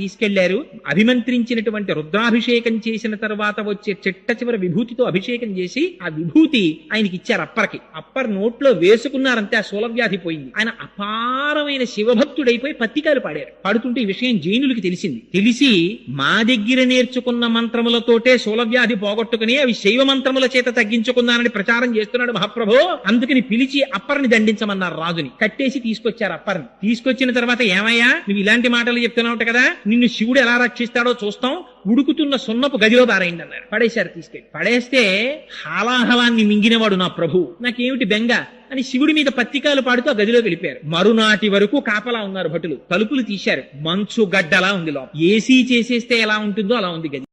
తీసుకెళ్లారు. అభిమంత్రించినటువంటి రుద్రాభిషేకం చేసిన తర్వాత వచ్చే చిట్ట చివరి విభూతితో అభిషేకం చేసి ఆ విభూతి ఆయనకి ఇచ్చారు. అప్పర్ నోట్లో వేసుకున్నారంతే ఆ శూలవ్యాధి పోయింది. ఆయన అపారమైన శివభక్తుడైపోయి పత్తికాలు పాడారు. పాడుతుంటే ఈ విషయం జైనులకి తెలిసి మా దగ్గర నేర్చుకున్న మంత్రములతోటే శూలవ్యాధి పోగొట్టుకుని అవి శైవ మంత్రముల చేత తగ్గించుకున్నానని ప్రచారం చేస్తున్నాడు మహాప్రభు. అందుకని పిలిచి అప్పర్ని దండించమన్నారు. రాజుని కట్టేసి తీసుకొచ్చారు. అప్పర్ని తీసుకొచ్చిన తర్వాత, ఏమయ్యా నువ్వు ఇలాంటి మాటలు చెప్తున్నావు కదా, నిన్ను శివుడు ఎలా రక్షిస్తాడో చూస్తాం, ఉడుకుతున్న సున్నపు గదిలో పారేయండి అన్నారు. పడేశారు. తీసుకెళ్ళి పడేస్తే హాలాహలాన్ని మింగినవాడు నా ప్రభు, నాకేమిటి బెంగ అని శివుడి మీద పత్తికాలు పాడుతూ ఆ గదిలోకి వెళ్ళిపోయారు. మరునాటి వరకు కాపలా ఉన్నారు భటులు. తలుపులు తీశారు. మంచు గడ్డలా ఉంది లోపల. ఏసీ చేసేస్తే ఎలా ఉంటుందో అలా ఉంది గది.